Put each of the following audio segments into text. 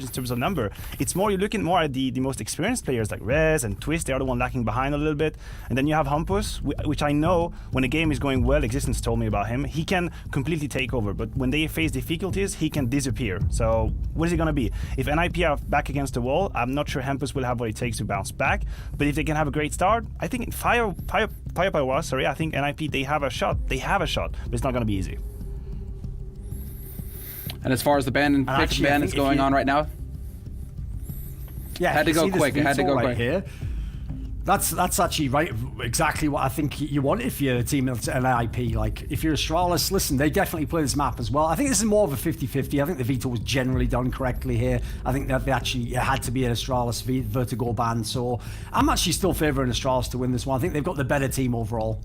in terms of number. It's more, you're looking more at the most experienced players like Rez and Twist. They are the one lacking behind a little bit. And then you have Hampus, which I know when a game is going well, Existence told me about him, he can completely take over. But when they face difficulties, he can disappear. So what is it going to be? If NIP are back against the wall, I'm not sure Hampus will have what it takes to bounce back. But if they can have a great start, I think in Firepower, I think NIP, they have a shot. They have a shot, but it's not going to be easy. And as far as the ban and pick ban is going on right now, yeah, had to go quick. It had to go quick. Here. That's actually right, exactly what I think you want if you're a team that's an IP. Like, if you're Astralis, listen, they definitely play this map as well. I think this is more of a 50-50. I think the veto was generally done correctly here. I think that they actually had to be an Astralis vertigo ban. So I'm actually still favouring Astralis to win this one. I think they've got the better team overall.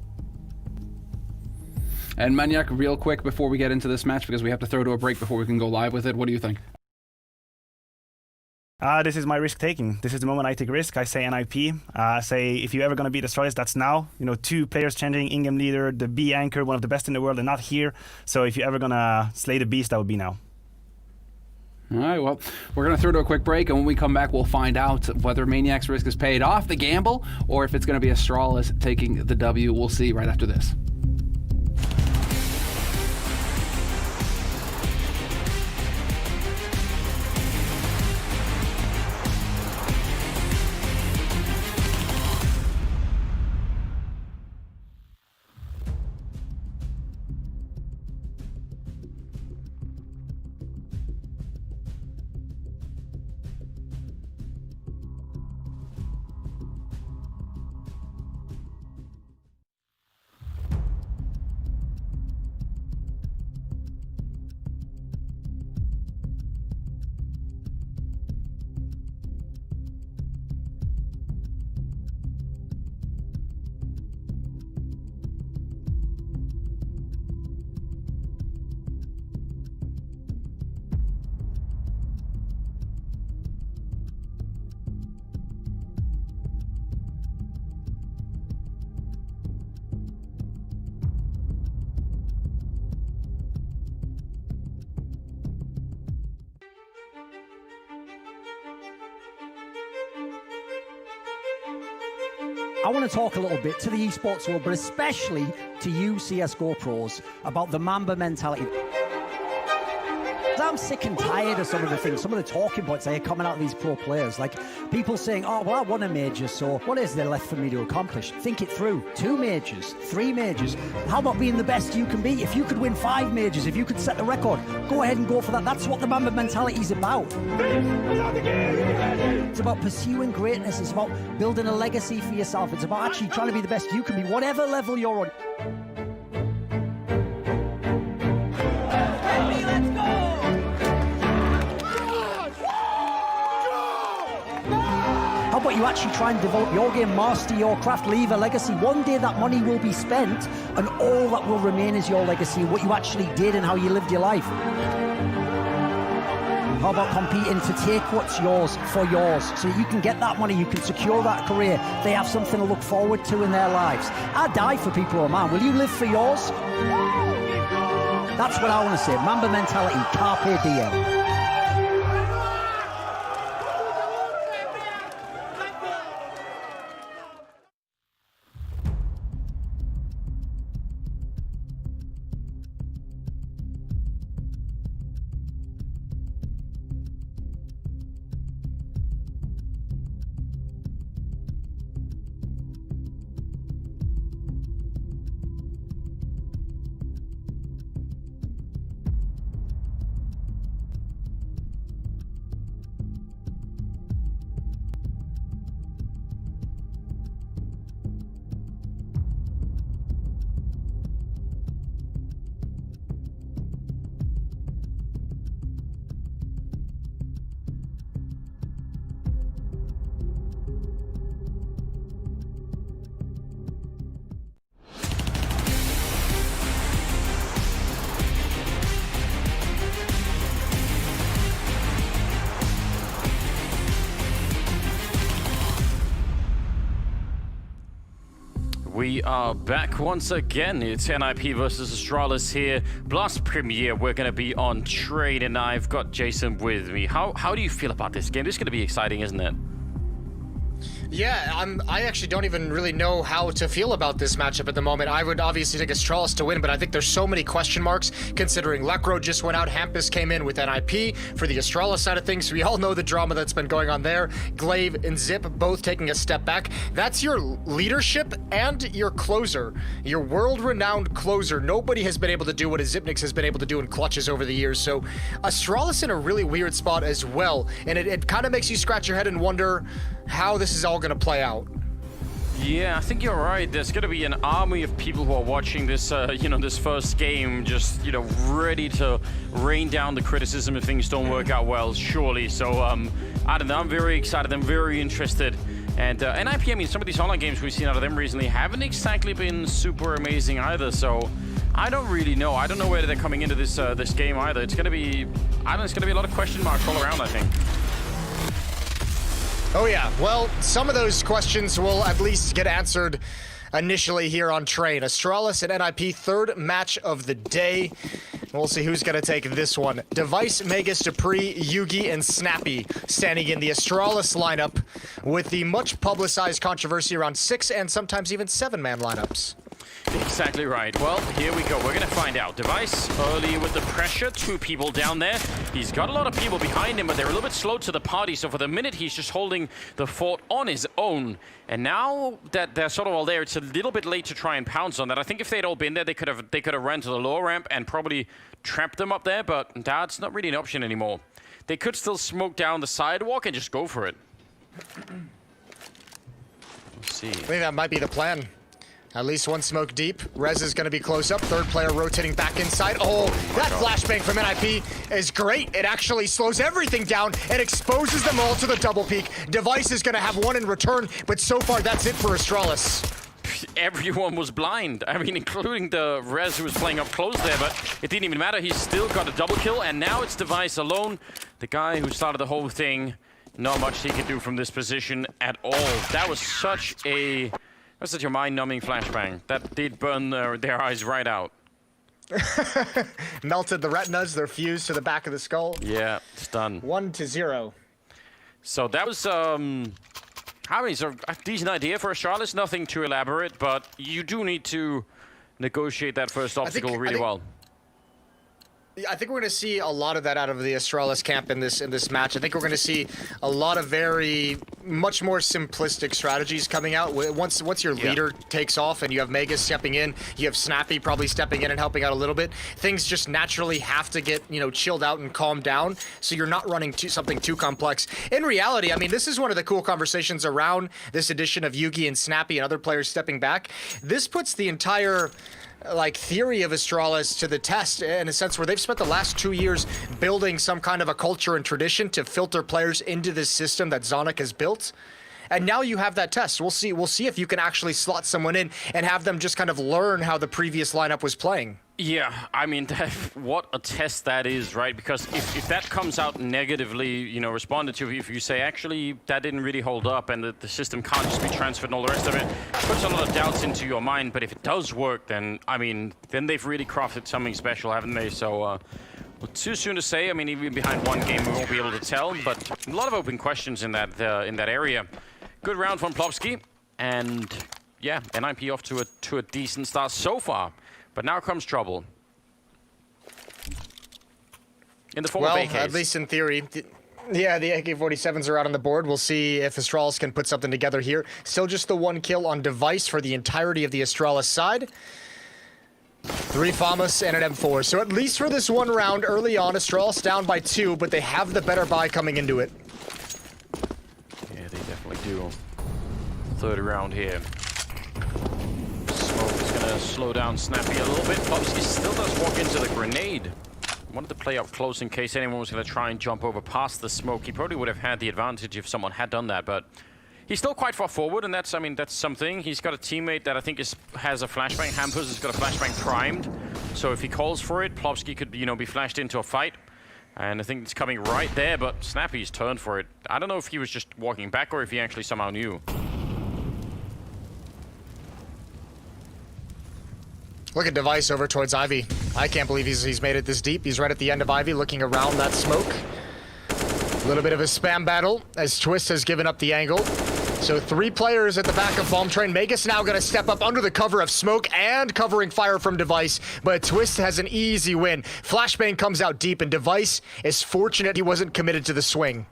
And Maniac, real quick before we get into this match, because we have to throw to a break before we can go live with it, what do you think? This is my risk taking. This is the moment I take risk. I say NIP. Say if you're ever going to beat Astralis, that's now. You know, 2 players changing, in-game leader, the B anchor, one of the best in the world, and not here. So if you're ever going to slay the beast, that would be now. All right, well, we're going to throw to a quick break, and when we come back, we'll find out whether Maniac's risk is paid off the gamble or if it's going to be Astralis taking the W. We'll see right after this. I want to talk a little bit to the esports world, but especially to you CSGO pros, about the Mamba mentality. I'm sick and tired of some of the things, some of the talking points that are coming out of these pro players. Like people saying, oh, well, I won a major, so what is there left for me to accomplish? Think it through. 2 majors, 3 majors. How about being the best you can be? If you could win 5 majors, if you could set the record, go ahead and go for that. That's what the Mamba mentality is about. It's about pursuing greatness. It's about building a legacy for yourself. It's about actually trying to be the best you can be, whatever level you're on. How about you actually try and develop your game, master your craft, leave a legacy? One day that money will be spent and all that will remain is your legacy, what you actually did and how you lived your life. How about competing to take what's yours for yours so you can get that money, you can secure that career, they have something to look forward to in their lives. I die for people who are mine. Will you live for yours? That's what I want to say. Mamba mentality, carpe diem. We are back once again. It's NIP versus Astralis here. Blast Premiere, we're going to be on Train, and I've got Jason with me. How do you feel about this game? This is going to be exciting, isn't it? Yeah, I actually don't even really know how to feel about this matchup at the moment. I would obviously take Astralis to win, but I think there's so many question marks considering Lekro just went out, Hampus came in with NIP for the Astralis side of things. We all know the drama that's been going on there. Glaive and Zip both taking a step back. That's your leadership and your closer, your world-renowned closer. Nobody has been able to do what a Zipnix has been able to do in clutches over the years. So Astralis in a really weird spot as well, and it kind of makes you scratch your head and wonder how this is all going to play out. Yeah, I think you're right. There's going to be an army of people who are watching this, this first game, just, ready to rain down the criticism if things don't work out well, surely. So, I don't know. I'm very excited. I'm very interested. And NIP, I mean, some of these online games we've seen out of them recently haven't exactly been super amazing either. So, I don't really know. I don't know where they're coming into this this game either. It's going to be, it's going to be a lot of question marks all around, I think. Oh yeah, well, some of those questions will at least get answered initially here on Train. Astralis and NIP, third match of the day. We'll see who's going to take this one. Device, Magus, Dupree, Yugi, and Snappy standing in the Astralis lineup with the much publicized controversy around 6 and sometimes even 7-man lineups. Exactly right. Well, here we go. We're going to find out. Device early with the pressure. 2 people down there. He's got a lot of people behind him, but they're a little bit slow to the party. So for the minute, he's just holding the fort on his own. And now that they're sort of all there, it's a little bit late to try and pounce on that. I think if they'd all been there, they could have run to the lower ramp and probably trapped them up there. But that's not really an option anymore. They could still smoke down the sidewalk and just go for it. Let's see. I think that might be the plan. At least one smoke deep. Rez is going to be close up. Third player rotating back inside. Oh, that flashbang from NIP is great. It actually slows everything down and exposes them all to the double peek. Device is going to have one in return, but so far that's it for Astralis. Everyone was blind. I mean, including the Rez who was playing up close there, but it didn't even matter. He's still got a double kill, and now it's Device alone. The guy who started the whole thing. Not much he can do from this position at all. That was such a mind-numbing flashbang. That did burn their eyes right out. Melted the retinas, they're fused to the back of the skull. Yeah, it's done. 1-0. So that was, so a decent idea for Astralis. Nothing too elaborate, but you do need to negotiate that first obstacle really well. I think we're going to see a lot of that out of the Astralis camp in this match. I think we're going to see a lot of much more simplistic strategies coming out. Once your leader takes off and you have Magus stepping in, you have Snappy probably stepping in and helping out a little bit. Things just naturally have to get chilled out and calmed down, so you're not running something too complex. In reality, I mean, this is one of the cool conversations around this edition of Yugi and Snappy and other players stepping back. This puts the entire theory of Astralis to the test in a sense where they've spent the last 2 years building some kind of a culture and tradition to filter players into this system that Zonic has built. And now you have that test. We'll see if you can actually slot someone in and have them just kind of learn how the previous lineup was playing. Yeah, I mean, what a test that is, right? Because if that comes out negatively, responded to, if you say, actually, that didn't really hold up and the system can't just be transferred and all the rest of it, puts a lot of doubts into your mind. But if it does work, then, I mean, then they've really crafted something special, haven't they? So, well, too soon to say. I mean, even behind one game, we won't be able to tell. But a lot of open questions in that area. Good round from Plopsky. And, yeah, NIP off to a decent start so far. But now comes trouble. In the form of AKs. At least in theory. Yeah, the AK-47s are out on the board. We'll see if Astralis can put something together here. Still just the 1 kill on Device for the entirety of the Astralis side. 3 FAMAS and an M4. So at least for this one round early on, Astralis down by 2, but they have the better buy coming into it. Yeah, they definitely do. Third round here. Smoke is going to slow down Snappy a little bit. Plopsky still does walk into the grenade. Wanted to play up close in case anyone was going to try and jump over past the smoke. He probably would have had the advantage if someone had done that, but he's still quite far forward, and that's something. He's got a teammate that I think has a flashbang. Hampus has got a flashbang primed, so if he calls for it, Plopsky could, be flashed into a fight. And I think it's coming right there, but Snappy's turned for it. I don't know if he was just walking back or if he actually somehow knew. Look at Device over towards Ivy. I can't believe he's made it this deep. He's right at the end of Ivy, looking around that smoke. A little bit of a spam battle as Twist has given up the angle. So 3 players at the back of Bomb Train. Magus now going to step up under the cover of smoke and covering fire from Device, but Twist has an easy win. Flashbang comes out deep, and Device is fortunate he wasn't committed to the swing.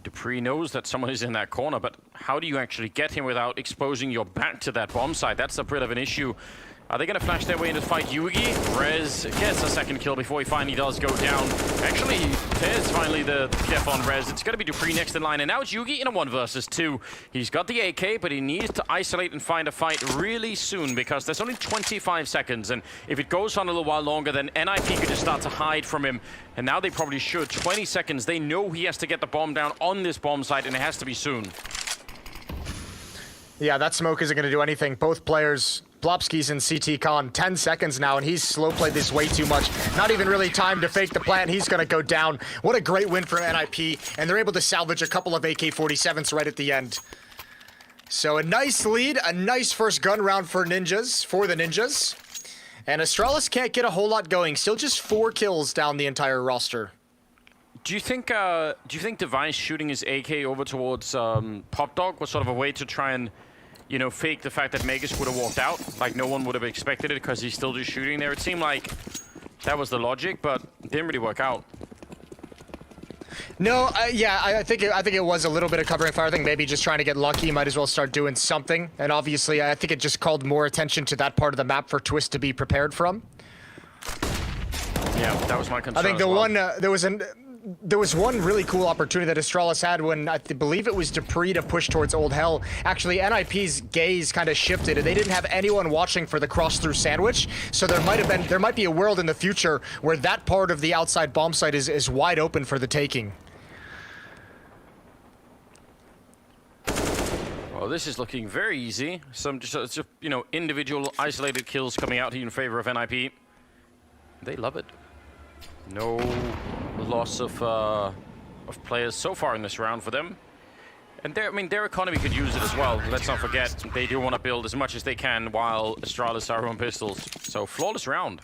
Dupree knows that someone is in that corner, but how do you actually get him without exposing your back to that bomb site? That's a bit of an issue. Are they going to flash their way into the fight? Yugi, Rez gets a second kill before he finally does go down. Actually, there's finally the death on Rez. It's going to be Dupree next in line, and now it's Yugi in a 1 versus 2. He's got the AK, but he needs to isolate and find a fight really soon because there's only 25 seconds, and if it goes on a little while longer, then NIP could just start to hide from him, and now they probably should. 20 seconds. They know he has to get the bomb down on this bomb site, and it has to be soon. Yeah, that smoke isn't going to do anything. Both players, Blopski's and CT Con, 10 seconds now, and he's slow played this way too much. Not even really time to fake the plant. He's going to go down. What a great win for NIP, and they're able to salvage a couple of AK-47s right at the end. So a nice lead, a nice first gun round for the Ninjas. And Astralis can't get a whole lot going. Still just 4 kills down the entire roster. Do you think Device shooting his AK over towards Pop Dog was sort of a way to try and, you know, fake the fact that Magus would have walked out? Like no one would have expected it because he's still just shooting there. It seemed like that was the logic, but it didn't really work out. No, yeah, I think it was a little bit of covering fire. I think maybe just trying to get lucky. Might as well start doing something. And obviously, I think it just called more attention to that part of the map for Twist to be prepared from. Yeah, that was my concern. I think there was one really cool opportunity that Astralis had when I believe it was Dupree to push towards Old Hell. Actually, NIP's gaze kind of shifted, and they didn't have anyone watching for the cross-through sandwich. So there might be a world in the future where that part of the outside bomb site is wide open for the taking. Well, this is looking very easy. Some just you know, individual isolated kills coming out here in favor of NIP. They love it. No loss of players so far in this round for them. And their economy could use it as well. Let's not forget, they do want to build as much as they can while Astralis are on pistols. So flawless round.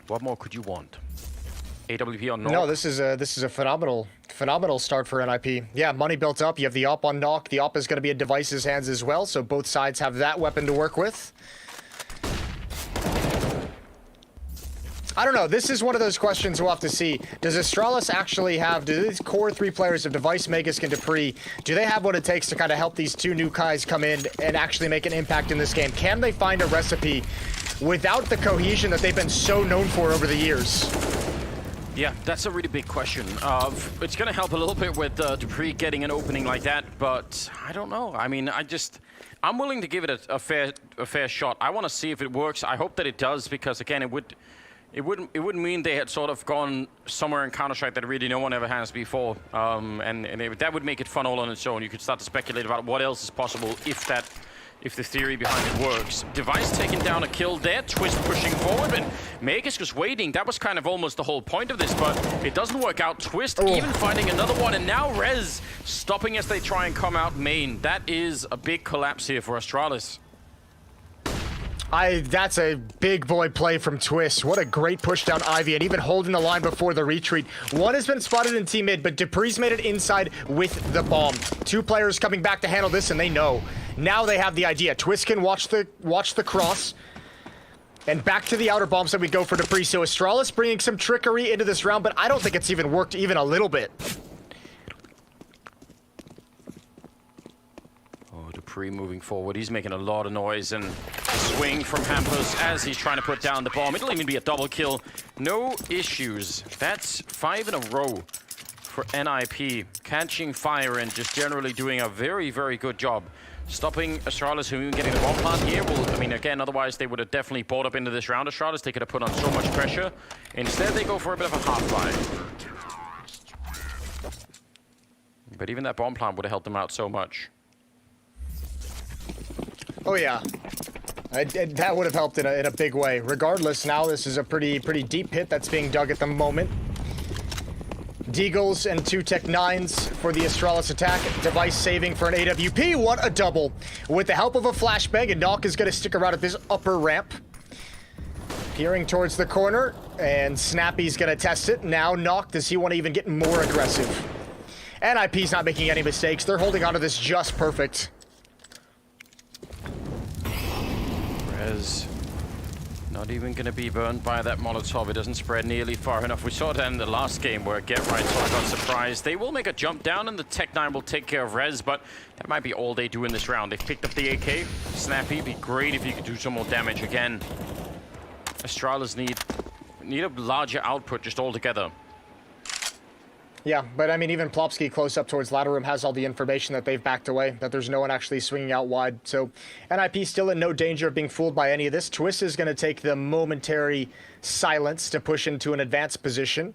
What more could you want? AWP on Knock. No, this is a phenomenal start for NIP. Yeah, money built up. You have the op on Knock. The op is going to be in Device's hands as well, so both sides have that weapon to work with. I don't know. This is one of those questions we'll have to see. Does Astralis actually have, do these core 3 players of Device, Magus, and Dupree, do they have what it takes to kind of help these 2 new guys come in and actually make an impact in this game? Can they find a recipe without the cohesion that they've been so known for over the years? Yeah, that's a really big question. It's going to help a little bit with Dupree getting an opening like that, but I don't know. I mean, I'm willing to give it a fair shot. I want to see if it works. I hope that it does, because again, it wouldn't mean they had sort of gone somewhere in Counter-Strike that really no one ever has before, that would make it fun all on its own. You could start to speculate about what else is possible if the theory behind it works. Device taking down a kill there, Twist pushing forward, but Magus was waiting. That was kind of almost the whole point of this, but it doesn't work out. Twist even finding another one, and now Rez stopping as they try and come out main. That is a big collapse here for Astralis. That's a big boy play from Twist. What a great push down Ivy, and even holding the line before the retreat. One has been spotted in team mid, but Dupree's made it inside with the bomb. 2 players coming back to handle this, and they know. Now they have the idea. Twist can watch the cross. And back to the outer bombs that we go for Dupree. So Astralis bringing some trickery into this round, but I don't think it's even worked even a little bit. Dupree moving forward. He's making a lot of noise, and swing from Hampus as he's trying to put down the bomb. It'll even be a double kill. No issues. That's 5 in a row for NIP. Catching fire and just generally doing a very, very good job. Stopping Astralis from even getting the bomb plant here. Well, I mean, again, otherwise they would have definitely bought up into this round. Astralis, they could have put on so much pressure. Instead, they go for a bit of a half-life. But even that bomb plant would have helped them out so much. Oh yeah, that would have helped in a big way. Regardless, now this is a pretty deep pit that's being dug at the moment. Deagles and 2 Tech 9s for the Astralis attack. Device saving for an AWP. What a double. With the help of a flashbang, and Nock is going to stick around at this upper ramp. Peering towards the corner, and Snappy's going to test it. Now Nock, does he want to even get more aggressive? NIP's not making any mistakes. They're holding onto this just perfect. Rez not even going to be burned by that Molotov. It doesn't spread nearly far enough. We saw that in the last game where Get Right sort of got surprised. They will make a jump down and the Tech 9 will take care of Rez, but that might be all they do in this round. They've picked up the AK. Snappy, be great if you could do some more damage again. Astralis need a larger output just altogether. Yeah, but I mean, even Plopsky close up towards ladder room has all the information that they've backed away, that there's no one actually swinging out wide. So NIP still in no danger of being fooled by any of this. Twist is going to take the momentary silence to push into an advanced position.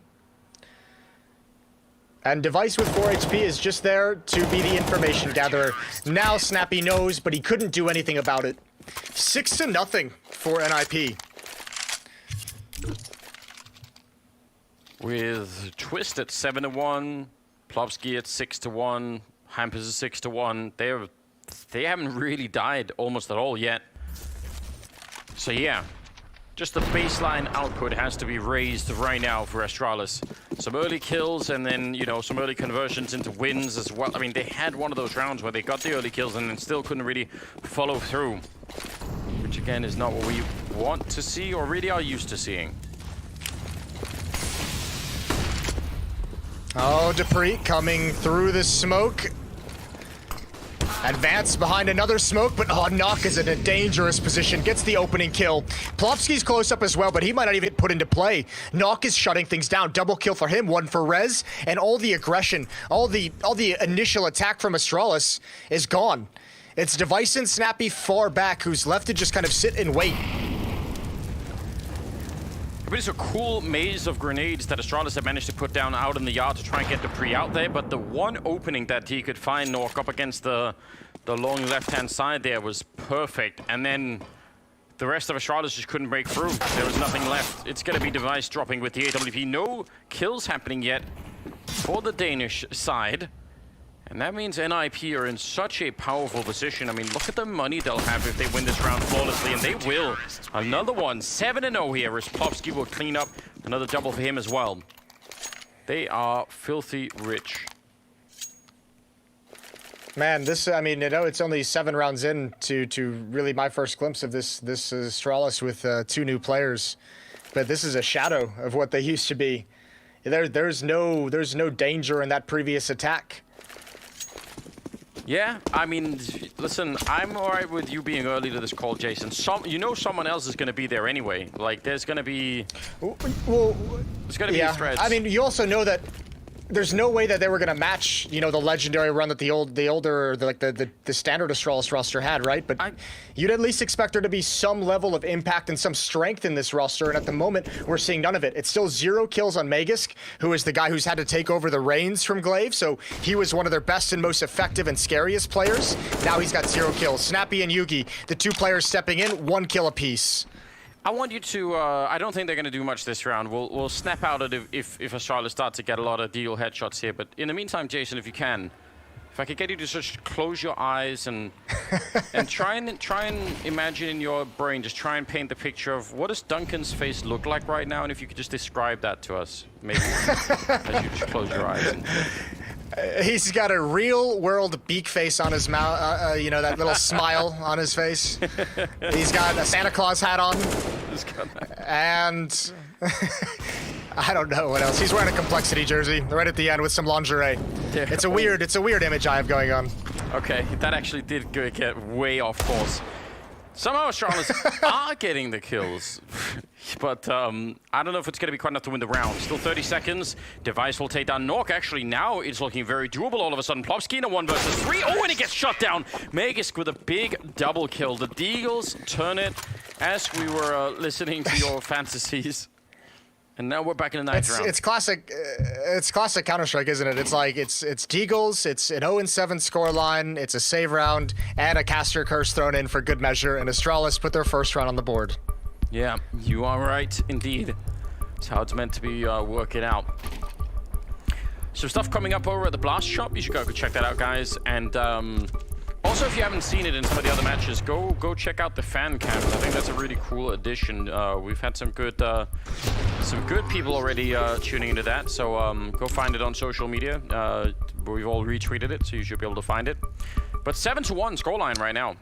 And Device with 4 HP is just there to be the information gatherer. Now Snappy knows, but he couldn't do anything about it. 6-0 for NIP. With Twist at 7-1, Plopsky at 6-1, Hampers at 6-1. They haven't really died almost at all yet. So yeah, just the baseline output has to be raised right now for Astralis. Some early kills and then, you know, some early conversions into wins as well. I mean, they had one of those rounds where they got the early kills and then still couldn't really follow through. Which again is not what we want to see or really are used to seeing. Oh, Dupree coming through the smoke. Advance behind another smoke, but Nock is in a dangerous position. Gets the opening kill. Plopsky's close up as well, but he might not even get put into play. Nock is shutting things down. Double kill for him, one for Rez, and all the aggression, all the initial attack from Astralis is gone. It's Device and Snappy far back, who's left to just kind of sit and wait. But it's a cool maze of grenades that Astralis have managed to put down out in the yard to try and get Dupree out there, but the one opening that he could find Nork up against the long left-hand side there was perfect, and then the rest of Astralis just couldn't break through. There was nothing left. It's going to be Device dropping with the AWP. No kills happening yet for the Danish side. And that means NIP are in such a powerful position. I mean, look at the money they'll have if they win this round flawlessly, and they will. Another one, 7-0 here, as Plopsky will clean up. Another double for him as well. They are filthy rich. Man, this, I mean, you know, it's only 7 rounds in to really my first glimpse of this Astralis with 2 new players. But this is a shadow of what they used to be. There's no danger in that previous attack. Yeah, I mean, listen, I'm all right with you being early to this call, Jason. You know someone else is going to be there anyway. Like, there's going to be... Well, there's going to be threads. I mean, you also know that there's no way that they were going to match, you know, the legendary run that the standard Astralis roster had, right? But you'd at least expect there to be some level of impact and some strength in this roster, and at the moment, we're seeing none of it. It's still 0 kills on Magisk, who is the guy who's had to take over the reins from Glaive, so he was one of their best and most effective and scariest players. Now he's got 0 kills. Snappy and Yugi, the 2 players stepping in, 1 kill apiece. I want you to, I don't think they're going to do much this round. We'll snap out it if Astralis start to get a lot of deal headshots here. But in the meantime, Jason, if you can, if I could get you to just close your eyes and try and imagine in your brain, just try and paint the picture of what does Duncan's face look like right now, and if you could just describe that to us, maybe as you just close your eyes. He's got a real-world beak face on his mouth, you know, that little smile on his face. He's got a Santa Claus hat on. And I don't know what else. He's wearing a Complexity jersey right at the end with some lingerie. It's a weird image I have going on. Okay, that actually did get way off course. Somehow Astralis are getting the kills, but I don't know if it's going to be quite enough to win the round. Still 30 seconds. Device will take down Nork. Actually, now it's looking very doable all of a sudden. Plopsky in a 1 versus 3. Oh, and he gets shut down. Magisk with a big double kill. The Deagles turn it as we were listening to your fantasies. And now we're back in the ninth round. It's classic Counter-Strike, isn't it? It's like, it's Deagles, it's an 0-7 scoreline, it's a save round, and a caster curse thrown in for good measure, and Astralis put their first round on the board. Yeah, you are right, indeed. It's how it's meant to be working out. some stuff coming up over at the Blast Shop. You should go check that out, guys. And also, if you haven't seen it in some of the other matches, go check out the fan cams. I think that's a really cool addition. We've had some good people already tuning into that. So go find it on social media. We've all retweeted it, so you should be able to find it. But 7-1 scoreline right now.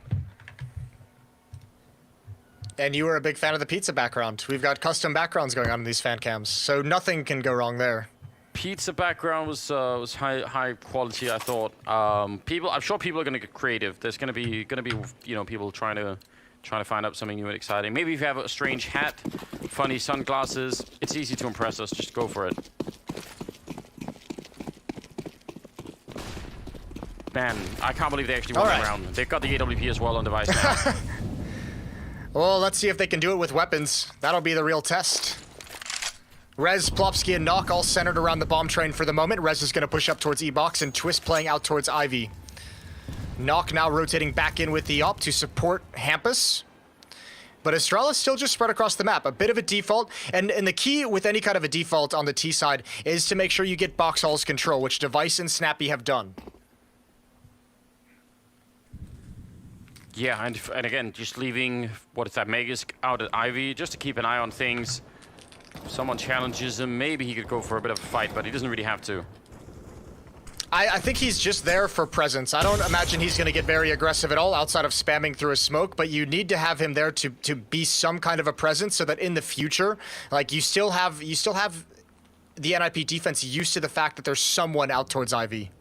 And you were a big fan of the pizza background. We've got custom backgrounds going on in these fan cams, so nothing can go wrong there. Pizza background was high quality, I thought. I'm sure people are going to get creative. There's going to be people trying to find out something new and exciting. Maybe if you have a strange hat, funny sunglasses, it's easy to impress us. Just go for it. Man, I can't believe they actually won the round. They've got the AWP as well on device now. Well, let's see if they can do it with weapons. That'll be the real test. Rez, Plopsky, and Knock all centered around the bomb train for the moment. Rez is going to push up towards E-Box, and Twist playing out towards Ivy. Knock now rotating back in with the op to support Hampus. But Astralis still just spread across the map. A bit of a default. And the key with any kind of a default on the T side is to make sure you get box halls control, which Device and Snappy have done. Yeah, and again, just leaving, what is that, Magus out at Ivy, just to keep an eye on things. If someone challenges him, maybe he could go for a bit of a fight, but he doesn't really have to. I think he's just there for presence. I don't imagine he's going to get very aggressive at all outside of spamming through a smoke, but you need to have him there to be some kind of a presence so that in the future, like, you still have the NIP defense used to the fact that there's someone out towards Ivy.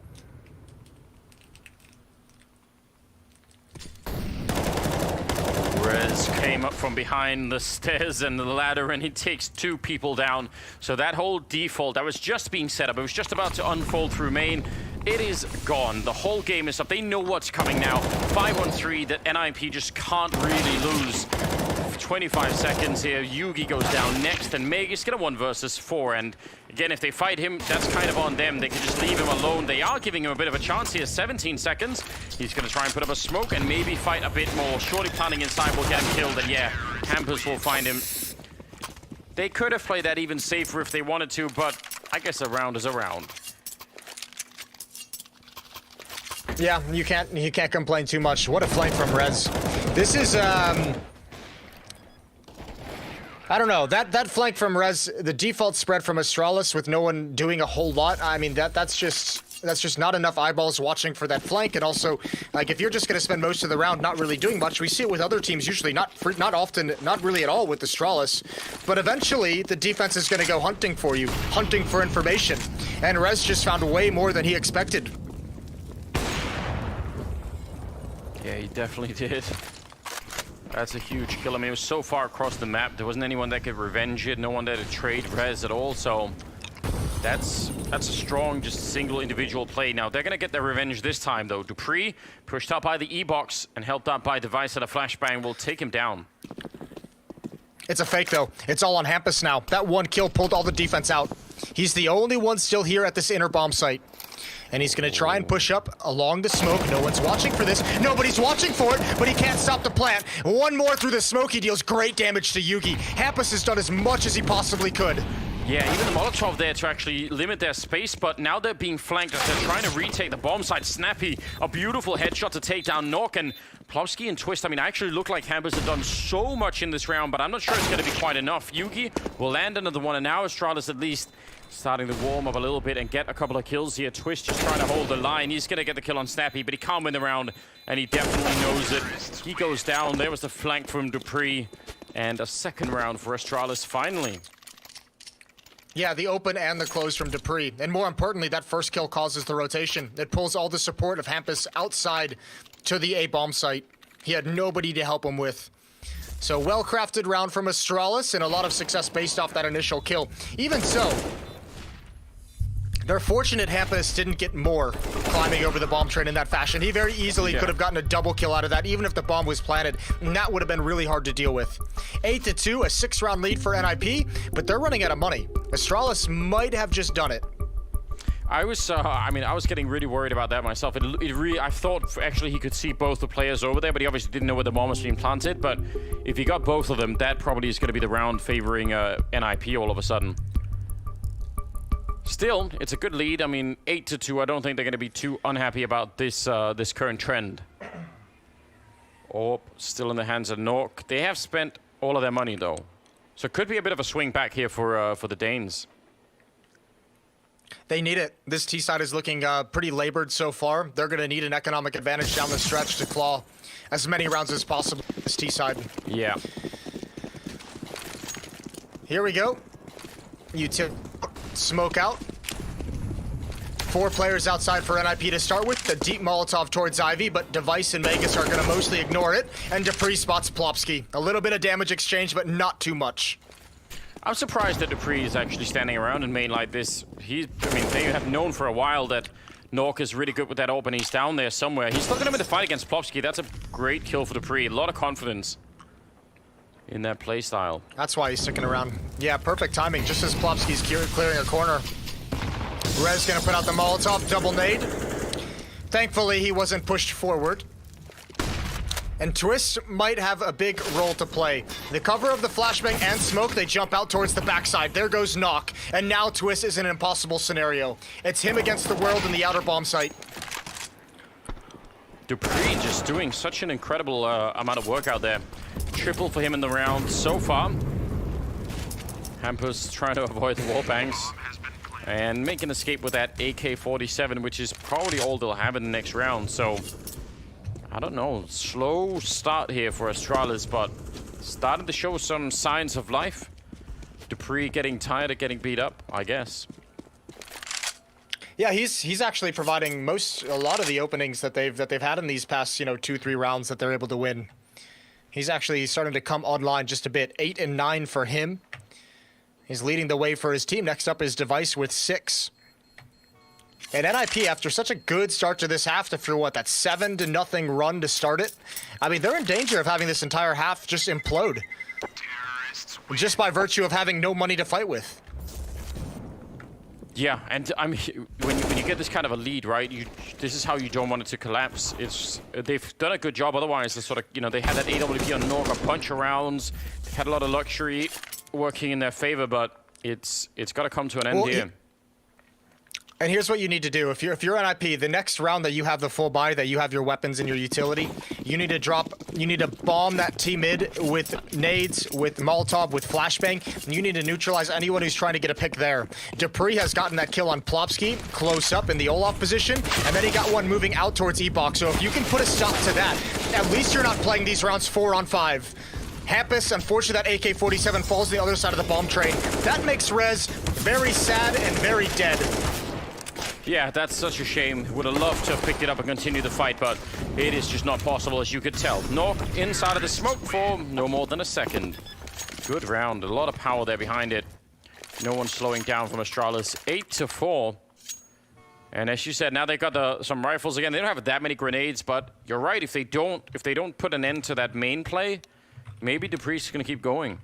Rez came up from behind the stairs and the ladder, and he takes 2 people down. So that whole default that was just being set up, it was just about to unfold through main. It is gone. The whole game is up. They know what's coming now. 5-on-3 that NIP just can't really lose. 25 seconds here. Yugi goes down next, and Magus get a 1 versus 4. And again, if they fight him, that's kind of on them. They can just leave him alone. They are giving him a bit of a chance here. 17 seconds. He's going to try and put up a smoke and maybe fight a bit more. Shorty planning inside will get him killed, and yeah, Hampus will find him. They could have played that even safer if they wanted to, but I guess a round is a round. Yeah, you can't complain too much. What a flank from Rez. This is I don't know, that flank from Rez, the default spread from Astralis with no one doing a whole lot. I mean, that's just not enough eyeballs watching for that flank. And also, like, if you're just going to spend most of the round not really doing much, we see it with other teams usually, not often, not really at all with Astralis. But eventually, the defense is going to go hunting for you, hunting for information. And Rez just found way more than he expected. Yeah, he definitely did. That's a huge kill. I mean, it was so far across the map. There wasn't anyone that could revenge it. No one that could trade Rez at all. So that's a strong, just single individual play. Now, they're going to get their revenge this time, though. Dupree, pushed out by the E-Box and helped out by Device at a flashbang, will take him down. It's a fake, though. It's all on Hampus now. That 1 kill pulled all the defense out. He's the only one still here at this inner bomb site. And he's going to try and push up along the smoke. No one's watching for this. Nobody's watching for it, but he can't stop the plant. 1 more through the smoke. He deals great damage to Yugi. Hampus has done as much as he possibly could. Yeah, even the Molotov there to actually limit their space, but now they're being flanked as they're trying to retake the bomb site. Snappy, a beautiful headshot to take down Knock, and Plowski and Twist. I mean, I actually look like Hampus have done so much in this round, but I'm not sure it's going to be quite enough. Yugi will land another one, and now Astralis at least starting to warm up a little bit and get a couple of kills here. Twist just trying to hold the line. He's going to get the kill on Snappy, but he can't win the round, and he definitely knows it. He goes down. There was the flank from Dupree, and a second round for Astralis finally. Yeah, the open and the close from Dupree. And more importantly, that first kill causes the rotation. It pulls all the support of Hampus outside to the A bomb site. He had nobody to help him with. So well-crafted round from Astralis and a lot of success based off that initial kill. Even so, they're fortunate Hampus didn't get more climbing over the bomb train in that fashion. He very easily could have gotten a double kill out of that, even if the bomb was planted. And that would have been really hard to deal with. 8-2, a 6-round lead for NIP, but they're running out of money. Astralis might have just done it. I was getting really worried about that myself. I thought actually he could see both the players over there, but he obviously didn't know where the bomb was being planted. But if he got both of them, that probably is going to be the round favoring NIP all of a sudden. Still, it's a good lead. I mean, 8-2. I don't think they're going to be too unhappy about this this current trend. Oh, still in the hands of Nork. They have spent all of their money, though. So it could be a bit of a swing back here for the Danes. They need it. This T side is looking pretty labored so far. They're going to need an economic advantage down the stretch to claw as many rounds as possible. This T side. Yeah. Here we go. You smoke out. 4 players outside for NIP to start with. The deep Molotov towards Ivy, but Device and Vegas are going to mostly ignore it. And Dupree spots Plopsky. A little bit of damage exchange, but not too much. I'm surprised that Dupree is actually standing around in main like this. I mean, they have known for a while that Nork is really good with that open. He's down there somewhere. He's still going to win the fight against Plopsky. That's a great kill for Dupree. A lot of confidence in that playstyle. That's why he's sticking around. Yeah, perfect timing. Just as Plopsky's clearing a corner. Rez gonna put out the Molotov, double nade. Thankfully, he wasn't pushed forward. And Twist might have a big role to play. The cover of the flashbang and smoke, they jump out towards the backside. There goes Knock. And now Twist is in an impossible scenario. It's him against the world in the outer bomb site. Dupree just doing such an incredible amount of work out there. Triple for him in the round so far. Hampus trying to avoid the wall bangs. And make an escape with that AK-47, which is probably all they'll have in the next round. So, I don't know. Slow start here for Astralis, but starting to show some signs of life. Dupree getting tired of getting beat up, I guess. Yeah, he's actually providing a lot of the openings that they've had in these past 2-3 rounds that they're able to win. He's actually starting to come online just a bit. 8 and 9 for him. He's leading the way for his team. Next up is Device with 6. And NIP, after such a good start to this half, after what, that 7-0 run to start it, I mean, they're in danger of having this entire half just implode. Just by virtue of having no money to fight with. Yeah, and I mean, when you get this kind of a lead, right? This is how you don't want it to collapse. They've done a good job. Otherwise, they sort of, they had that AWP on Nork, a bunch of rounds. They've had a lot of luxury working in their favor, but it's got to come to an end here. And here's what you need to do. If you're NIP, the next round that you have the full buy, that you have your weapons and your utility, you need to bomb that T mid with nades, with Molotov, with flashbang. And you need to neutralize anyone who's trying to get a pick there. Dupree has gotten that kill on Plopsky, close up in the Olaf position, and then he got one moving out towards Ebok. So if you can put a stop to that, at least you're not playing these rounds 4-on-5. Hampus, unfortunately, that AK-47 falls to the other side of the bomb train. That makes Rez very sad and very dead. Yeah, that's such a shame. Would have loved to have picked it up and continued the fight, but it is just not possible, as you could tell. Nork inside of the smoke for no more than a second. Good round. A lot of power there behind it. No one slowing down from Astralis. 8-4. And as you said, now they've got some rifles again. They don't have that many grenades, but you're right. If they don't put an end to that main play, maybe Dupree's going to keep going.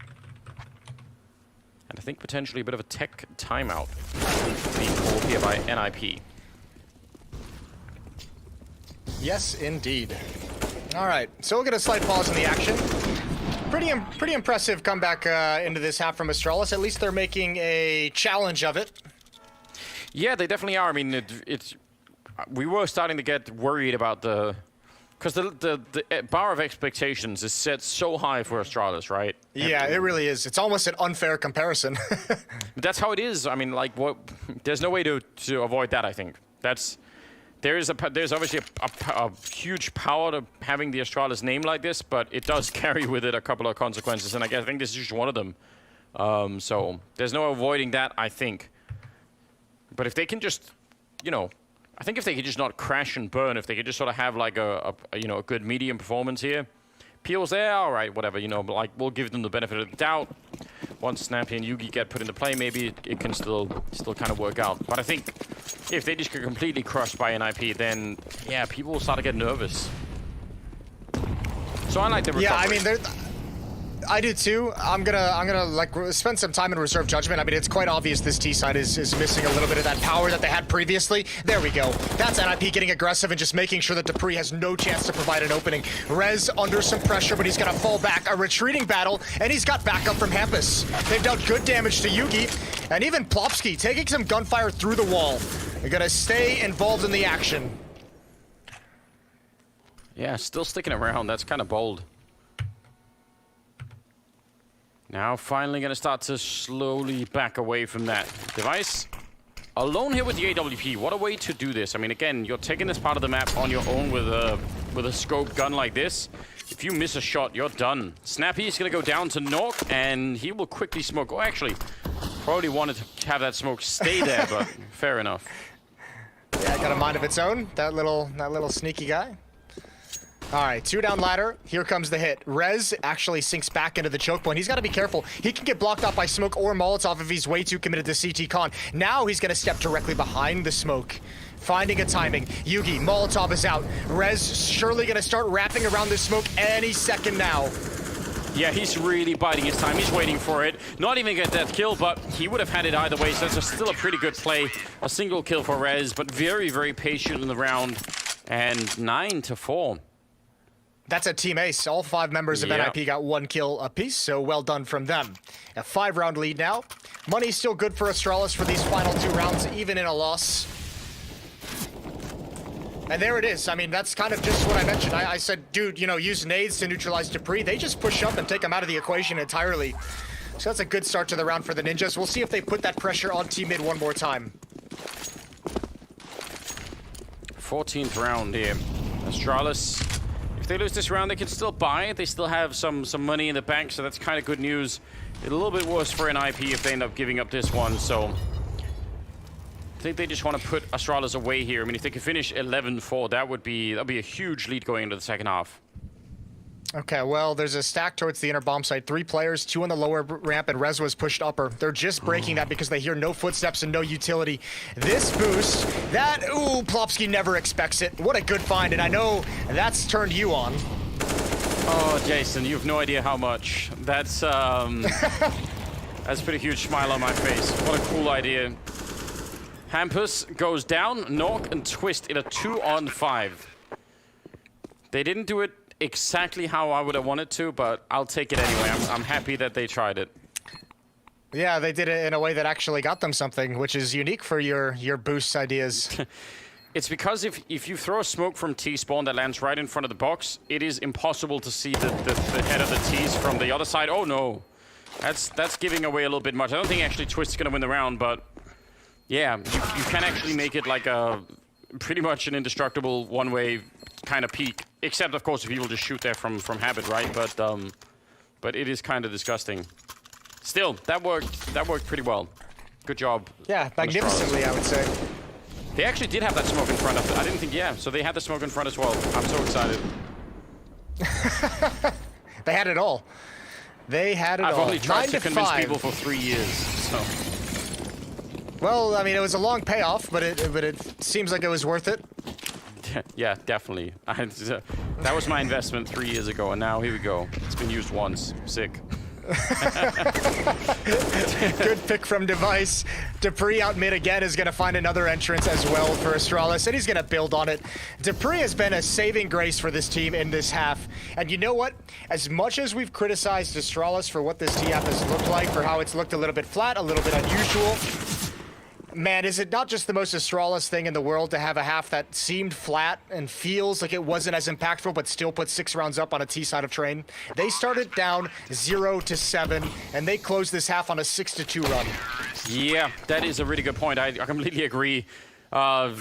And I think potentially a bit of a tech timeout being called here by NIP. Yes, indeed. All right, so we'll get a slight pause in the action. Pretty impressive comeback into this half from Astralis. At least they're making a challenge of it. Yeah, they definitely are. I mean, we were starting to get worried about because the bar of expectations is set so high for Astralis, right? Yeah, it really is. It's almost an unfair comparison. That's how it is. I mean, like, there's no way to avoid that, I think. There's obviously a huge power to having the Astralis name like this, but it does carry with it a couple of consequences, and I think this is just one of them. So there's no avoiding that, I think. But if they can just, I think if they could just not crash and burn, if they could just sort of have like a good medium performance here. Peel's there, all right, whatever, like we'll give them the benefit of the doubt. Once Snappy and Yugi get put into play, maybe it can still kind of work out. But I think if they just get completely crushed by NIP, then yeah, people will start to get nervous. So I like the recovery. Yeah, I mean, I do too. I'm gonna like spend some time in reserve judgment. I mean, it's quite obvious this T side is missing a little bit of that power that they had previously. There we go. That's NIP getting aggressive and just making sure that Dupree has no chance to provide an opening. Rez under some pressure, but he's gonna fall back. A retreating battle, and he's got backup from Hampus. They've done good damage to Yugi, and even Plopsky taking some gunfire through the wall. They're gonna stay involved in the action. Yeah, still sticking around. That's kind of bold. Now finally going to start to slowly back away from that. Device alone here with the AWP. What a way to do this. I mean, again, you're taking this part of the map on your own with a scope gun like this. If you miss a shot, you're done. Snappy is going to go down to Nork, and he will quickly smoke. Oh, actually, probably wanted to have that smoke stay there, but fair enough. Yeah, got a mind of its own. That little sneaky guy. All right, 2 down ladder. Here comes the hit. Rez actually sinks back into the choke point. He's got to be careful. He can get blocked off by smoke or Molotov if he's way too committed to CT con. Now he's going to step directly behind the smoke. Finding a timing. Yugi, Molotov is out. Rez surely going to start wrapping around this smoke any second now. Yeah, he's really biding his time. He's waiting for it. Not even get that kill, but he would have had it either way, so that's still a pretty good play. A single kill for Rez, but very, very patient in the round. And 9-4. That's a team ace. All 5 members of NIP got 1 kill apiece, so well done from them. A 5-round lead now. Money's still good for Astralis for these final 2 rounds, even in a loss. And there it is. I mean, that's kind of just what I mentioned. I said, dude, you know, use nades to neutralize Dupree. They just push up and take him out of the equation entirely. So that's a good start to the round for the Ninjas. We'll see if they put that pressure on Team Mid one more time. 14th round here. Astralis, if they lose this round, they can still buy it. They still have some money in the bank, so that's kind of good news. A little bit worse for NIP if they end up giving up this one, so I think they just want to put Astralis away here. I mean, if they could finish 11-4, that'd be a huge lead going into the second half. Okay, well, there's a stack towards the inner bomb site. 3 players, 2 on the lower ramp, and Rez was pushed upper. They're just breaking that because they hear no footsteps and no utility. This boost, that, ooh, Plopsky never expects it. What a good find, and I know that's turned you on. Oh, Jason, you have no idea how much. That's, that's put a huge smile on my face. What a cool idea. Hampus goes down, Nork and Twist in a 2-on-5. They didn't do it exactly how I would have wanted to, but I'll take it anyway. I'm happy that they tried it. Yeah, they did it in a way that actually got them something, which is unique for your boost ideas. It's because if you throw a smoke from T-spawn that lands right in front of the box, it is impossible to see the head of the T's from the other side. Oh no, that's giving away a little bit much. I don't think actually Twist's gonna win the round, but yeah, you can actually make it like a pretty much an indestructible one-way kind of peak. Except, of course, if people just shoot there from habit, right? But it is kind of disgusting. Still, that worked pretty well. Good job. Yeah, magnificently, I would say. They actually did have that smoke in front of them. I didn't think, yeah. So they had the smoke in front as well. I'm so excited. They had it all. They had it all. I've only tried to convince 5. people for 3 years, so. Well, I mean, it was a long payoff, but it seems like it was worth it. Yeah, definitely. That was my investment 3 years ago, and now here we go. It's been used once. Sick. Good pick from Device. Dupree out mid again is going to find another entrance as well for Astralis, and he's going to build on it. Dupree has been a saving grace for this team in this half. And you know what? As much as we've criticized Astralis for what this TF has looked like, for how it's looked a little bit flat, a little bit unusual, man, is it not just the most Astralis thing in the world to have a half that seemed flat and feels like it wasn't as impactful, but still put 6 rounds up on a T side of train? They started down 0-7, and they closed this half on a 6-2 run. Yeah, that is a really good point. I completely agree.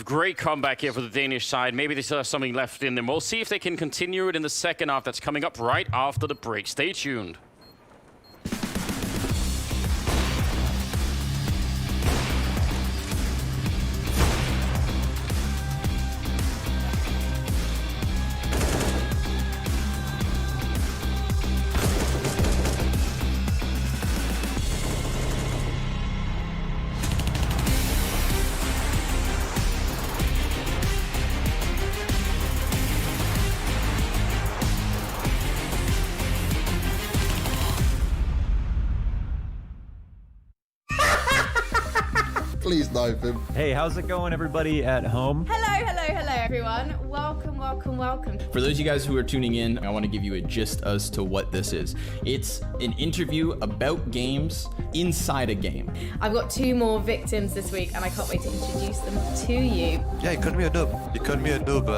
Great comeback here for the Danish side. Maybe they still have something left in them. We'll see if they can continue it in the second half. That's coming up right after the break. Stay tuned. Please knife him. Hey, how's it going, everybody at home? Hello, everyone. Welcome. For those of you guys who are tuning in, I want to give you a gist as to what this is. It's an interview about games inside a game. I've got 2 more victims this week, and I can't wait to introduce them to you. Yeah, he called me a noob. He called me a noob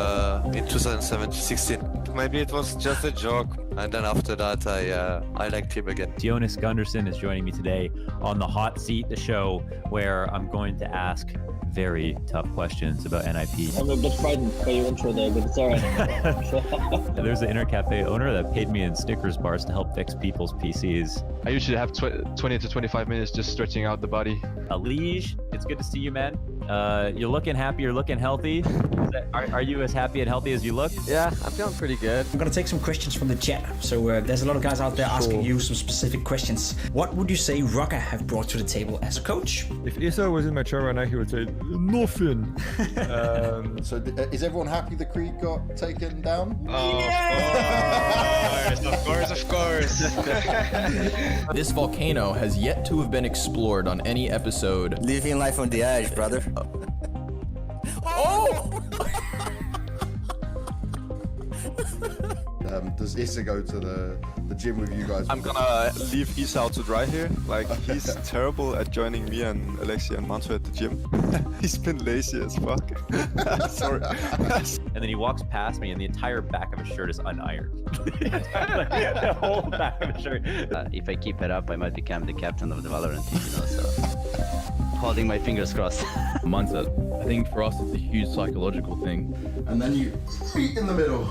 in 2016. Maybe it was just a joke. And then after that, I liked him again. Jonas Gunderson is joining me today on the Hot Seat, the show where I'm going to ask very tough questions about NIP. I'm a bit frightened by your intro there, but it's all right. There's an Inner Cafe owner that paid me in Snickers bars to help fix people's PCs. I usually have 20 to 25 minutes just stretching out the body. Alige, it's good to see you, man. You're looking happy, you're looking healthy. Are you as happy and healthy as you look? Yeah, I'm feeling pretty good. I'm gonna take some questions from the chat. So there's a lot of guys out there asking you some specific questions. What would you say Rocker have brought to the table as a coach? If Issa was in my chair right now, he would say, nothing. So is everyone happy the Creed got taken down? Of course. This volcano has yet to have been explored on any episode. Living life on the edge, brother. Does Issa go to the gym with you guys? I'm gonna leave Issa out to dry here. Like, he's terrible at joining me and Alexia and Manto at the gym. He's been lazy as fuck. Sorry. And then he walks past me and the entire back of his shirt is unironed. The whole back of his shirt. If I keep it up, I might become the captain of the Valorant team, you know, so holding my fingers crossed. Mindset. I think for us it's a huge psychological thing. And then you feet in the middle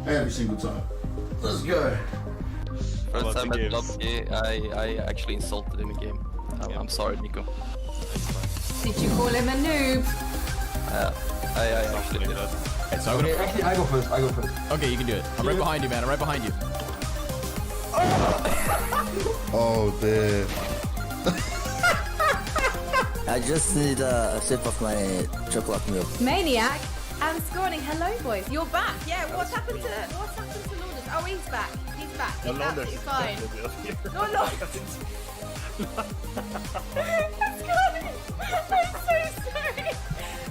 every single time. Let's go. First time at Lobby, I actually insulted him in game. I'm sorry, Nico. Did you call him a noob? I actually did. Okay, so I'm gonna... Actually, I go first. Okay, you can do it. I'm right behind you, man. I'm right behind you. Oh, dear. I just need a sip of my chocolate milk. Maniac and Scorning. Hello, boys. You're back. Yeah. What's happened to Lourdes? Oh, he's back. He's back. He's absolutely fine. Not Lourdes. Scorning. I'm so sorry.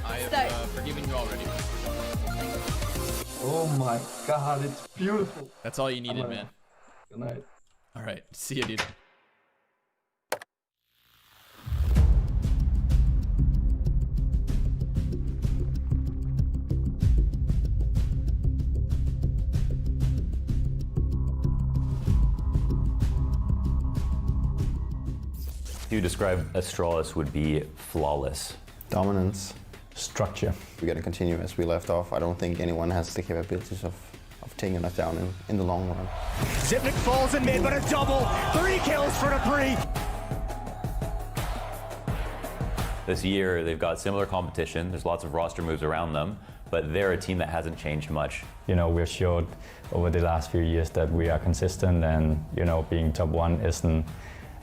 I have forgiven you already. Oh my god, it's beautiful. That's all you needed, man. Good night. All right, see you, dude. You describe Astralis would be flawless. Dominance, structure. We're going to continue as we left off. I don't think anyone has the capabilities of taking us down in the long run. Zipnik falls in mid, but a double. 3 kills for Dupree. This year, they've got similar competition. There's lots of roster moves around them, but they're a team that hasn't changed much. You know, we've showed over the last few years that we are consistent, and, you know, being top 1 isn't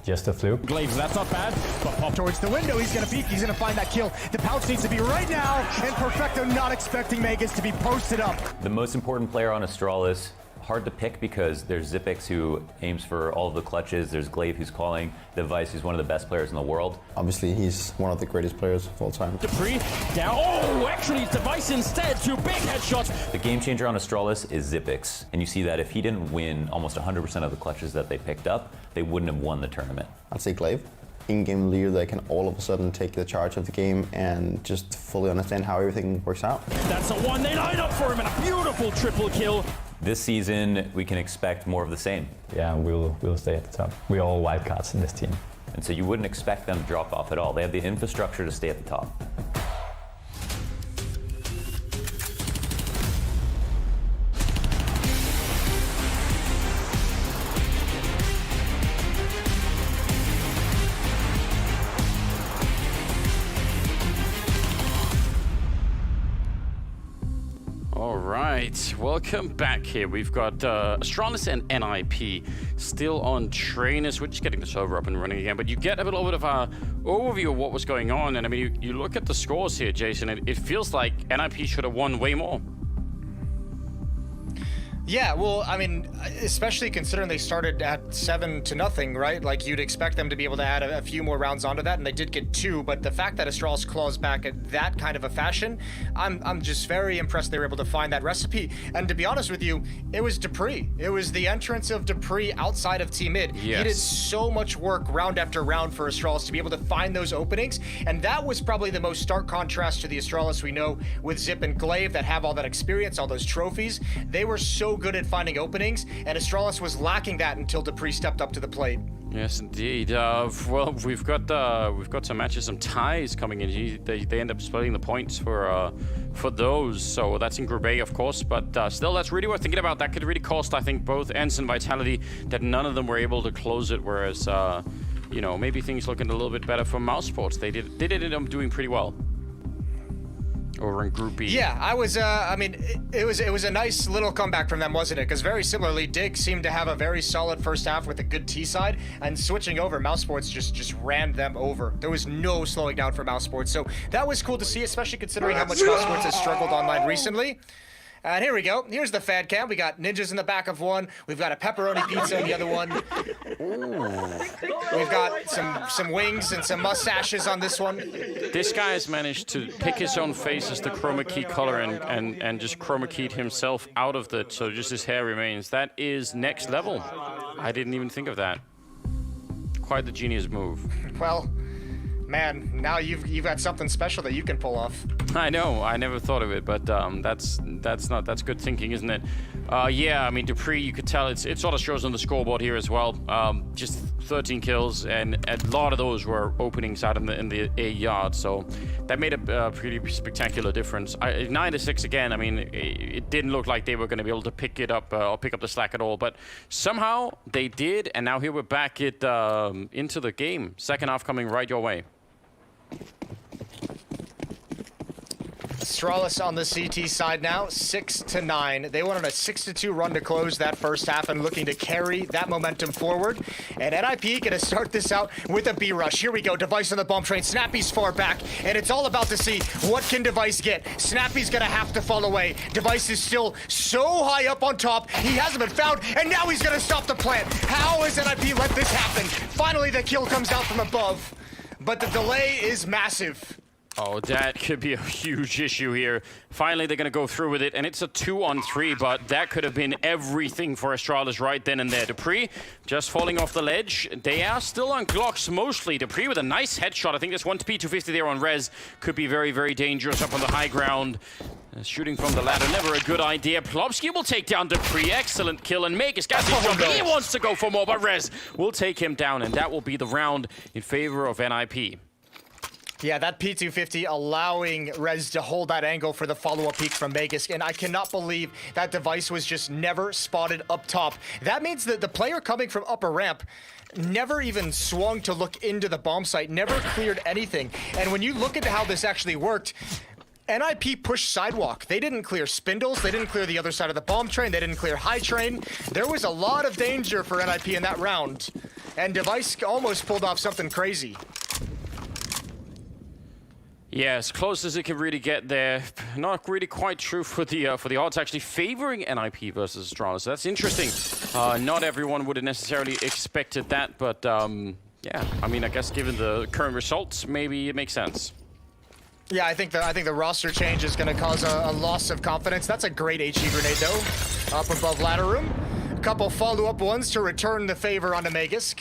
just a fluke. Glaives, that's not bad, but pop towards the window. He's gonna peek, he's gonna find that kill. The pounce needs to be right now, and Perfecto not expecting Megas to be posted up. The most important player on Astralis, hard to pick because there's Zipix who aims for all of the clutches, there's Glaive who's calling, Device who's one of the best players in the world. Obviously, he's one of the greatest players of all time. Dupree down, oh, actually it's Device instead, 2 big headshots. The game changer on Astralis is Zipix, and you see that if he didn't win almost 100% of the clutches that they picked up, they wouldn't have won the tournament. I'd say Glaive. In-game leader that can all of a sudden take the charge of the game and just fully understand how everything works out. That's a 1, they line up for him, and a beautiful triple kill. This season, we can expect more of the same. Yeah, we'll stay at the top. We're all wildcards in this team. And so you wouldn't expect them to drop off at all. They have the infrastructure to stay at the top. Alright, welcome back here. We've got Astralis and NIP still on trainers. We're just getting the server up and running again, but you get a little bit of an overview of what was going on. And I mean, you look at the scores here, Jason, it feels like NIP should have won way more. Yeah, well, I mean, especially considering they started at 7-0, right? Like, you'd expect them to be able to add a few more rounds onto that, and they did get 2, but the fact that Astralis claws back at that kind of a fashion, I'm just very impressed they were able to find that recipe. And to be honest with you, it was dupreeh. It was the entrance of dupreeh outside of Team Mid. Yes. He did so much work round after round for Astralis to be able to find those openings, and that was probably the most stark contrast to the Astralis we know with Zip and Glaive that have all that experience, all those trophies. They were so good at finding openings, and Astralis was lacking that until dupreeh stepped up to the plate. Yes, indeed. Well, we've got some matches, some ties coming in. They end up splitting the points for those. So that's in Group A, of course. But still, that's really worth thinking about. That could really cost, I think, both ends and Vitality that none of them were able to close it. Whereas, you know, maybe things looking a little bit better for Mouse Sports. They did end up doing pretty well over in Group B. Yeah, I was, I mean, it was a nice little comeback from them, wasn't it? Because very similarly, Dig seemed to have a very solid first half with a good T side, and switching over, Mouse Sports just ran them over. There was no slowing down for Mouse Sports, so that was cool to see, especially considering how much Mouse Sports has struggled online recently. And here we go. Here's the fan cam. We got ninjas in the back of one. We've got a pepperoni pizza in the other one. We've got some wings and some mustaches on this one. This guy has managed to pick his own face as the chroma key color and just chroma keyed himself out of it, so just his hair remains. That is next level. I didn't even think of that. Quite the genius move. Well, man, now you've got something special that you can pull off. I know, I never thought of it, but that's good thinking, isn't it? Yeah, I mean, dupreeh, you could tell it sort of shows on the scoreboard here as well. Just 13 kills, and a lot of those were openings out in the A yard, so that made a pretty spectacular difference. 9-6 again. I mean, it didn't look like they were going to be able to pick it up or pick up the slack at all, but somehow they did, and now here we're back into the game. Second half coming right your way. Astralis on the CT side now, 6-9. They went on a 6-2 run to close that first half and looking to carry that momentum forward. And NIP gonna start this out with a B rush. Here we go, Device on the bomb train. Snappy's far back, and it's all about to see what can Device get. Snappy's gonna have to fall away. Device is still so high up on top. He hasn't been found, and now he's gonna stop the plant. How has NIP let this happen? Finally, the kill comes out from above, but the delay is massive. Oh, that could be a huge issue here. Finally, they're going to go through with it, and it's a 2-on-3, but that could have been everything for Astralis right then and there. dupreeh just falling off the ledge. They are still on Glocks mostly. dupreeh with a nice headshot. I think this 1P250 there on Rez could be very, very dangerous up on the high ground. Shooting from the ladder, never a good idea. Plopsky will take down dupreeh. Excellent kill, and Magus got his jump. He wants to go for more, but Rez will take him down, and that will be the round in favor of NIP. Yeah, that P250 allowing Rez to hold that angle for the follow-up peek from Magus, and I cannot believe that Device was just never spotted up top. That means that the player coming from upper ramp never even swung to look into the bomb site, never cleared anything. And when you look at how this actually worked, NIP pushed sidewalk. They didn't clear spindles, they didn't clear the other side of the bomb train, they didn't clear high train. There was a lot of danger for NIP in that round, and Device almost pulled off something crazy. Yeah, as close as it can really get there. Not really quite true for the odds actually favoring NIP versus Astralis. So that's interesting. Not everyone would have necessarily expected that, but yeah, I mean, I guess given the current results, maybe it makes sense. Yeah, I think the roster change is going to cause a loss of confidence. That's a great HE grenade though, up above ladder room. A couple follow-up ones to return the favor onto Magisk.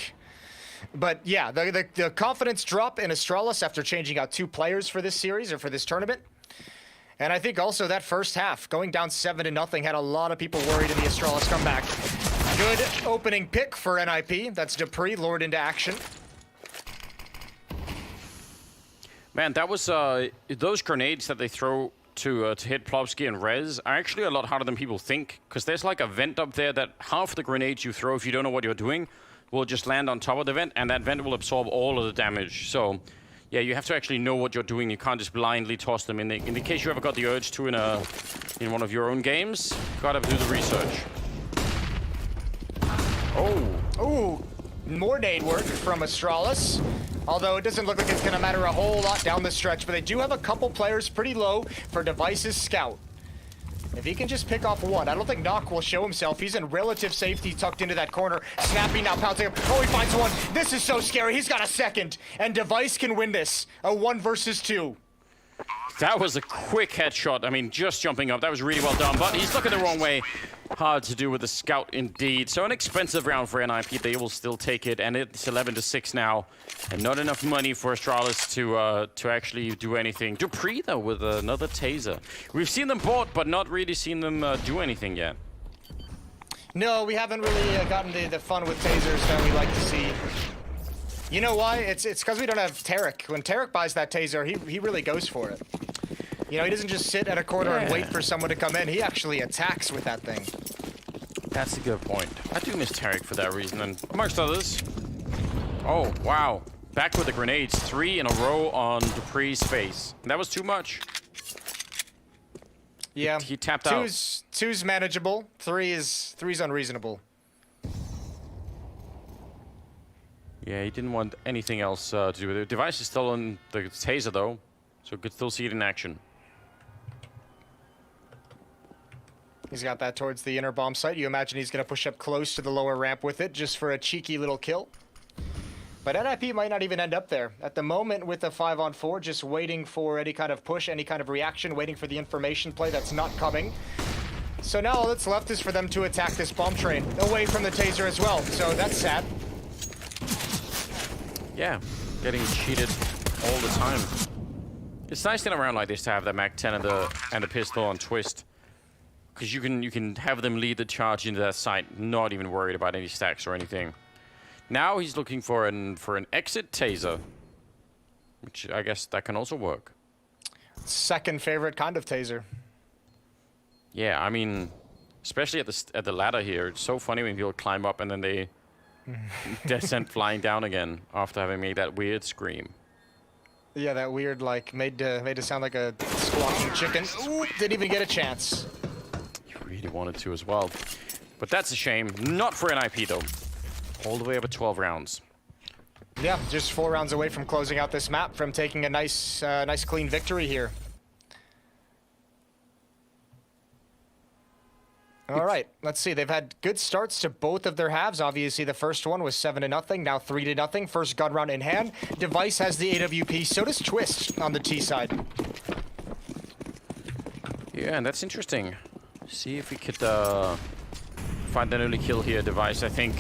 But yeah, the confidence drop in Astralis after changing out 2 players for this series or for this tournament. And I think also that first half, going down 7-0, had a lot of people worried in the Astralis comeback. Good opening pick for NIP. That's dupreeh lured into action. Man, that was those grenades that they throw to hit Plopsky and Rez are actually a lot harder than people think, because there's like a vent up there that half the grenades you throw, if you don't know what you're doing, will just land on top of the vent, and that vent will absorb all of the damage. So, yeah, you have to actually know what you're doing. You can't just blindly toss them. In the case you ever got the urge to in one of your own games, gotta do the research. Oh, more nade work from Astralis. Although it doesn't look like it's gonna matter a whole lot down the stretch, but they do have a couple players pretty low for Device's scout. If he can just pick off one, I don't think Nock will show himself. He's in relative safety tucked into that corner. Snappy now pouncing up. Oh, he finds one. This is so scary. He's got a second. And Device can win this. A 1 versus 2. That was a quick headshot. I mean, just jumping up. That was really well done, but he's looking the wrong way. Hard to do with the scout indeed. So an expensive round for NIP. They will still take it, and it's 11-6 now. And not enough money for Astralis to actually do anything. Dupree, though, with another taser. We've seen them bought, but not really seen them do anything yet. No, we haven't really gotten the fun with tasers that we like to see. You know why? It's because we don't have Tarek. When Tarek buys that taser, he really goes for it. You know, he doesn't just sit at a corner and wait for someone to come in. He actually attacks with that thing. That's a good point. I do miss Tarek for that reason, and amongst others. Oh, wow. Back with the grenades. 3 in a row on Dupree's face. That was too much. Yeah. He tapped out. Two's manageable. Three's unreasonable. Yeah, he didn't want anything else to do with it. Device is still on the taser, though, so we could still see it in action. He's got that towards the inner bomb site. You imagine he's going to push up close to the lower ramp with it just for a cheeky little kill. But NIP might not even end up there. At the moment, with a 5-on-4, just waiting for any kind of push, any kind of reaction, waiting for the information play that's not coming. So now all that's left is for them to attack this bomb train, away from the taser as well. So that's sad. Yeah, getting cheated all the time. It's nice in a round like this to have that MAC-10 and the pistol on twist. Because you can have them lead the charge into that site, not even worried about any stacks or anything. Now he's looking for an exit taser, which I guess that can also work. Second favorite kind of taser. Yeah, I mean, especially at the ladder here, it's so funny when people climb up and then they descend flying down again after having made that weird scream. Yeah, that weird like made to sound like a squawking chicken. Ooh, didn't even get a chance. Really wanted to as well. But that's a shame. Not for NIP, though. All the way up at 12 rounds. Yeah, just 4 rounds away from closing out this map, from taking a nice clean victory here. All right, let's see. They've had good starts to both of their halves. Obviously, the first one was 7-0, now 3-0. First gun round in hand. Device has the AWP, so does Twist on the T side. Yeah, and that's interesting. See if we could find an early kill here, Device. I think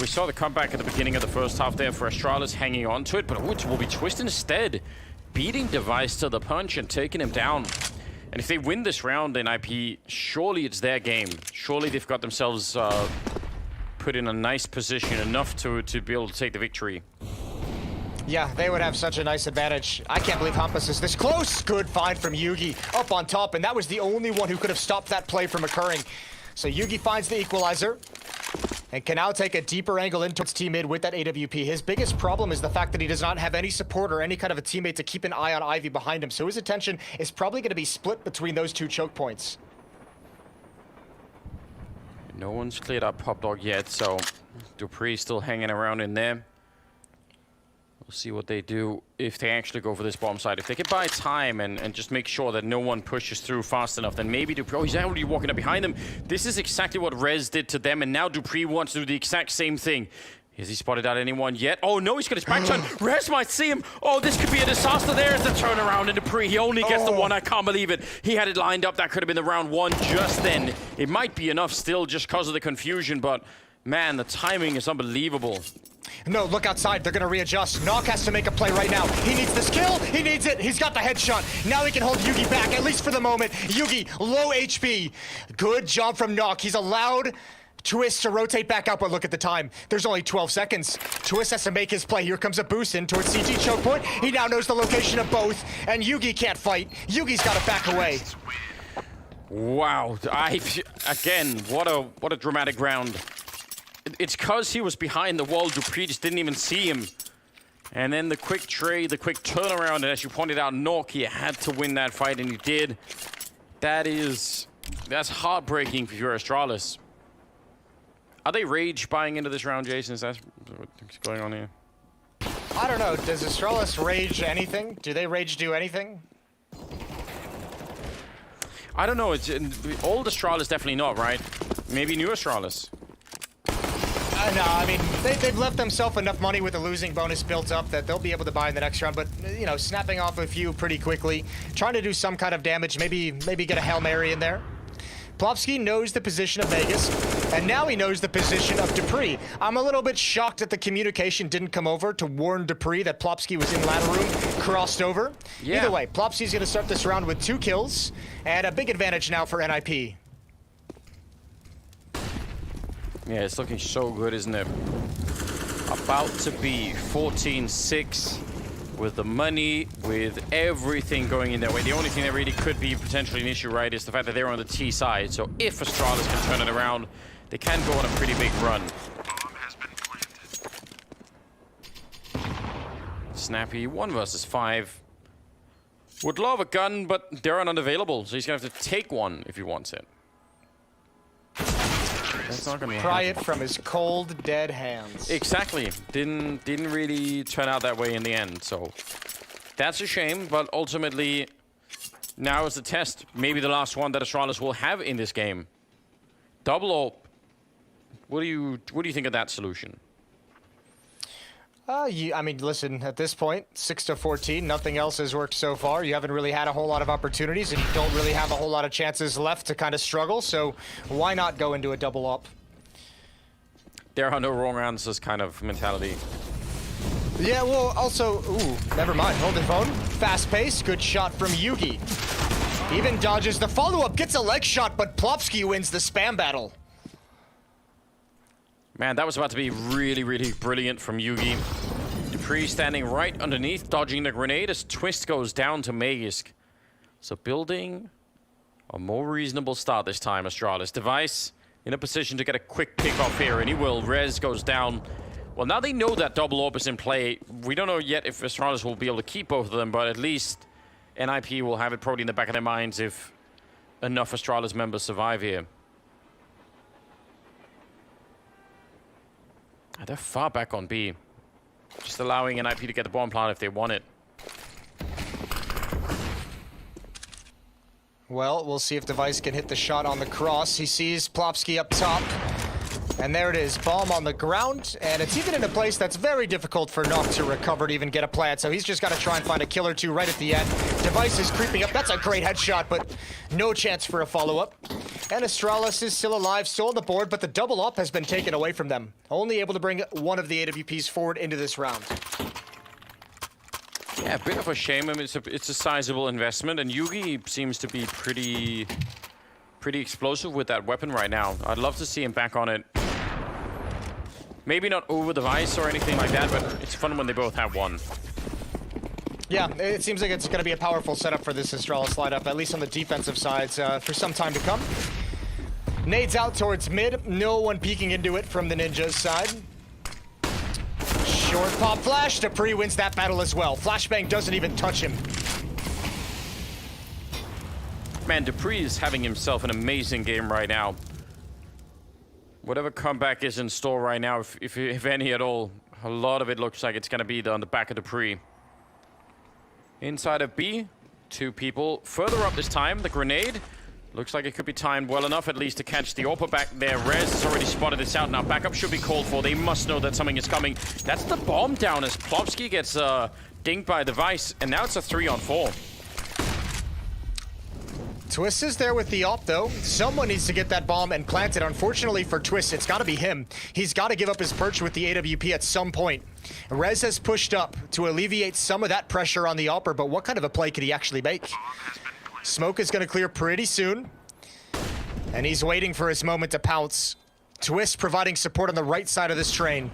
we saw the comeback at the beginning of the first half there for Astralis hanging on to it, but it will be Twist instead, beating Device to the punch and taking him down. And if they win this round in IP, surely it's their game. Surely they've got themselves put in a nice position, enough to be able to take the victory. Yeah, they would have such a nice advantage. I can't believe Hampus is this close. Good find from Yugi up on top, and that was the only one who could have stopped that play from occurring. So Yugi finds the equalizer and can now take a deeper angle in towards T-mid with that AWP. His biggest problem is the fact that he does not have any support or any kind of a teammate to keep an eye on Ivy behind him. So his attention is probably going to be split between those two choke points. No one's cleared up Pop Dog yet, so Dupree still hanging around in there. We'll see what they do if they actually go for this bomb site. If they can buy time and just make sure that no one pushes through fast enough, then maybe Dupree... Oh, he's already walking up behind them. This is exactly what Rez did to them, and now Dupree wants to do the exact same thing. Has he spotted out anyone yet? Oh, no, he's got his back turned. Rez might see him. Oh, this could be a disaster. There's the turnaround in Dupree. He only gets the one. I can't believe it. He had it lined up. That could have been the round one just then. It might be enough still just because of the confusion, but, man, the timing is unbelievable. No, look outside. They're going to readjust. Nock has to make a play right now. He needs this kill. He needs it. He's got the headshot. Now he can hold Yugi back, at least for the moment. Yugi, low HP. Good job from Nock. He's allowed Twist to rotate back up, but look at the time. There's only 12 seconds. Twist has to make his play. Here comes a boost in towards CT choke point. He now knows the location of both, and Yugi can't fight. Yugi's got to back away. Wow. Again, what a dramatic round. It's because he was behind the wall. Dupree just didn't even see him. And then the quick trade, the quick turnaround, and as you pointed out, Nock, he had to win that fight, and he did. That's heartbreaking for your Astralis. Are they rage buying into this round, Jason? Is that what's going on here? I don't know. Does Astralis rage anything? Do they rage do anything? I don't know. It's old Astralis definitely not, right? Maybe new Astralis. No, I mean, they've left themselves enough money with the losing bonus built up that they'll be able to buy in the next round, but, you know, snapping off a few pretty quickly, trying to do some kind of damage, maybe get a Hail Mary in there. Plopsky knows the position of Vegas, and now he knows the position of Dupree. I'm a little bit shocked that the communication didn't come over to warn Dupree that Plopsky was in ladder room, crossed over. Yeah. Either way, Plopsky's going to start this round with 2 kills, and a big advantage now for NIP. Yeah, it's looking so good, isn't it? About to be 14-6 with the money, with everything going in their way. The only thing that really could be potentially an issue, right, is the fact that they're on the T side. So if Astralis can turn it around, they can go on a pretty big run. Snappy, 1 versus 5. Would love a gun, but they're unavailable, so he's gonna have to take one if he wants it. That's not gonna pry it from his cold, dead hands. Exactly. Didn't really turn out that way in the end. So that's a shame. But ultimately, now is the test. Maybe the last one that Astralis will have in this game. Double AWP. What do you think of that solution? I mean, listen, at this point, 6-14, nothing else has worked so far. You haven't really had a whole lot of opportunities, and you don't really have a whole lot of chances left to kind of struggle, so why not go into a double up? There are no wrong answers kind of mentality. Yeah, well, also, ooh, never mind, hold the phone. Fast pace, good shot from Yugi. Even dodges the follow-up, gets a leg shot, but Plopsky wins the spam battle. Man, that was about to be really, really brilliant from Yugi. Dupree standing right underneath, dodging the grenade as Twist goes down to Magisk. So building a more reasonable start this time, Astralis. Device in a position to get a quick pick off here, and he will. Rez goes down. Well, now they know that double AWP is in play. We don't know yet if Astralis will be able to keep both of them, but at least NIP will have it probably in the back of their minds if enough Astralis members survive here. They're far back on B. Just allowing NIP to get the bomb plant if they want it. Well, we'll see if Device can hit the shot on the cross. He sees Plopsky up top. And there it is, bomb on the ground. And it's even in a place that's very difficult for Nock to recover to even get a plant. So he's just got to try and find a kill or two right at the end. Device is creeping up. That's a great headshot, but no chance for a follow-up. And Astralis is still alive, still on the board, but the double up has been taken away from them. Only able to bring one of the AWPs forward into this round. Yeah, a bit of a shame. I mean, it's a sizable investment, and Yugi seems to be pretty explosive with that weapon right now. I'd love to see him back on it. Maybe not over Device or anything like that, but it's fun when they both have one. Yeah, it seems like it's going to be a powerful setup for this Astralis lineup, at least on the defensive sides, for some time to come. Nades out towards mid. No one peeking into it from the Ninja's side. Short pop flash. Dupree wins that battle as well. Flashbang doesn't even touch him. Man, Dupree is having himself an amazing game right now. Whatever comeback is in store right now, if any at all, a lot of it looks like it's going to be on the back of Dupree. Inside of B, 2 people. Further up this time, the grenade. Looks like it could be timed well enough at least to catch the AWP back there. Rez has already spotted this out. Now backup should be called for. They must know that something is coming. That's the bomb down as Plopsky gets dinged by Device, and now it's a 3-on-4. Twist is there with the AWP, though. Someone needs to get that bomb and plant it. Unfortunately for Twist, it's got to be him. He's got to give up his perch with the AWP at some point. Rez has pushed up to alleviate some of that pressure on the AWPer, but what kind of a play could he actually make? Smoke is going to clear pretty soon. And he's waiting for his moment to pounce. Twist providing support on the right side of this train.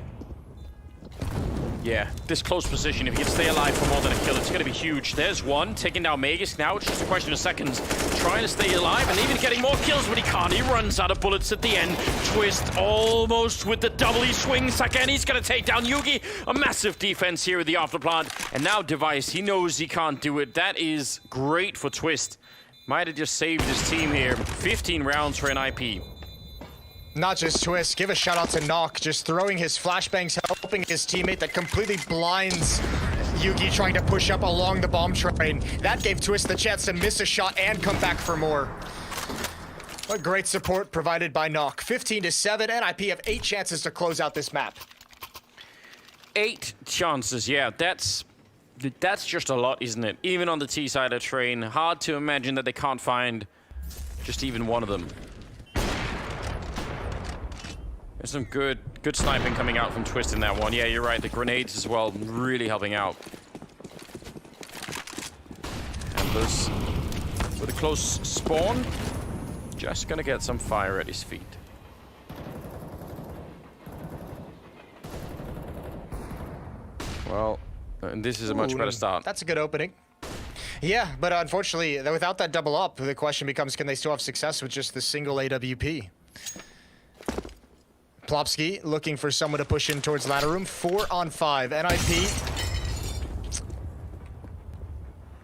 Yeah, this close position, if he can stay alive for more than a kill, it's going to be huge. There's one, taking down Magisk. Now it's just a question of seconds. Trying to stay alive and even getting more kills, but he can't. He runs out of bullets at the end. Twist almost with the double. He swings again. He's going to take down Yugi. A massive defense here with the afterplant. And now Device, he knows he can't do it. That is great for Twist. Might have just saved his team here. 15 rounds for NIP. Not just Twist, give a shout out to Nock, just throwing his flashbangs, helping his teammate that completely blinds Yugi trying to push up along the bomb train. That gave Twist the chance to miss a shot and come back for more. What great support provided by Nock. 15-7, NIP have 8 chances to close out this map. 8 chances, yeah, that's just a lot, isn't it? Even on the T side of train, hard to imagine that they can't find just even one of them. There's some good sniping coming out from Twist in that one. Yeah, you're right, the grenades as well, really helping out. And those with a close spawn, just gonna get some fire at his feet. Well, and this is a much better start. That's a good opening. Yeah, but unfortunately, without that double up, the question becomes, can they still have success with just the single AWP? Plopsky looking for someone to push in towards ladder room. 4 on 5. NIP.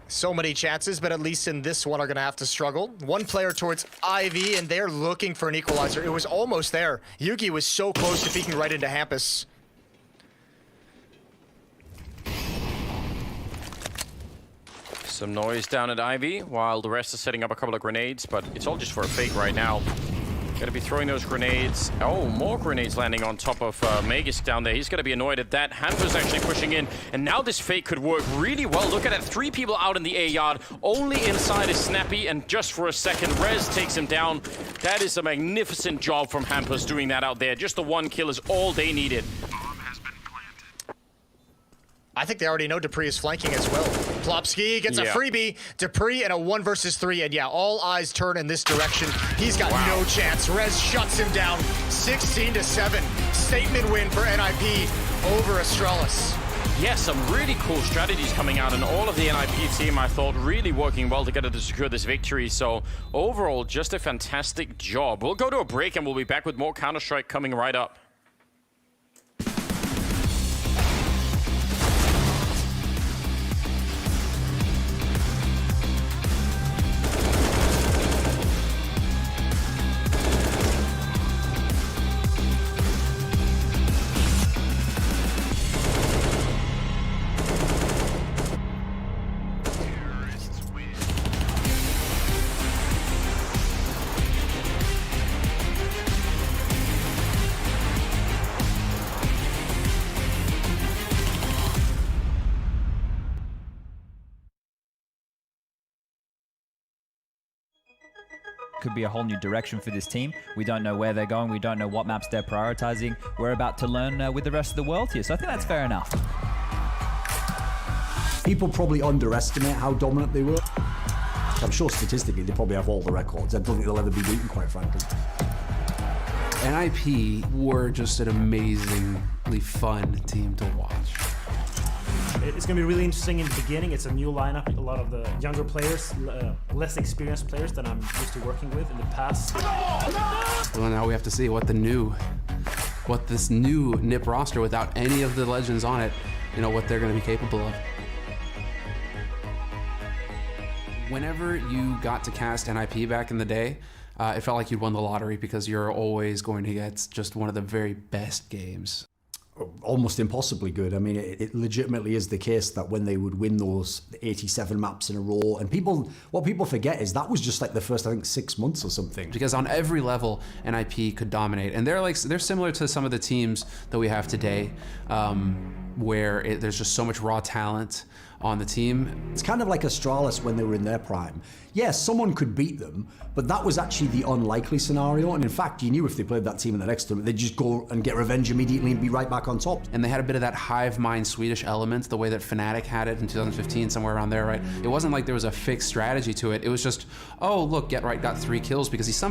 So many chances, but at least in this one are going to have to struggle. One player towards Ivy, and they're looking for an equalizer. It was almost there. Yugi was so close to peeking right into Hampus. Some noise down at Ivy, while the rest is setting up a couple of grenades, but it's all just for a fake right now. Gonna be throwing those grenades. Oh, more grenades landing on top of Magus down there. He's gonna be annoyed at that. Hampus actually pushing in, and now this fake could work really well. Look at that, 3 people out in the A yard. Only inside is Snappy, and just for a second, Rez takes him down. That is a magnificent job from Hampus doing that out there. Just the 1 kill is all they needed. I think they already know Dupree is flanking as well. Plopsky gets a freebie. Dupree and a 1 versus 3, and yeah, all eyes turn in this direction. He's got no chance. Rez shuts him down. 16-7. Statement win for NIP over Astralis. Yeah, some really cool strategies coming out, and all of the NIP team, I thought, really working well together to secure this victory. So overall, just a fantastic job. We'll go to a break, and we'll be back with more Counter-Strike coming right up. Could be a whole new direction for this team. We don't know where they're going. We don't know what maps they're prioritizing. We're about to learn with the rest of the world here, so I think that's fair enough. People probably underestimate how dominant they were. I'm sure statistically they probably have all the records. I don't think they'll ever be beaten, quite frankly. NIP were just an amazingly fun team to watch. It's going to be really interesting in the beginning. It's a new lineup. A lot of the younger players, less experienced players than I'm used to working with in the past. Well, now we have to see what this new NIP roster without any of the legends on it, what they're going to be capable of. Whenever you got to cast NIP back in the day, it felt like you'd won the lottery because you're always going to get just one of the very best games. Almost impossibly good. I mean, it legitimately is the case that when they would win those 87 maps in a row, and what people forget is that was just like the first, I think, 6 months or something. Because on every level, NIP could dominate, and they're similar to some of the teams that we have today, where there's just so much raw talent on the team. It's kind of like Astralis when they were in their prime. Yes, someone could beat them, but that was actually the unlikely scenario. And in fact, you knew if they played that team in the next tournament, they'd just go and get revenge immediately and be right back on top. And they had a bit of that hive mind Swedish element, the way that Fnatic had it in 2015, somewhere around there, right? It wasn't like there was a fixed strategy to it. It was just, oh, look, got 3 kills because he somehow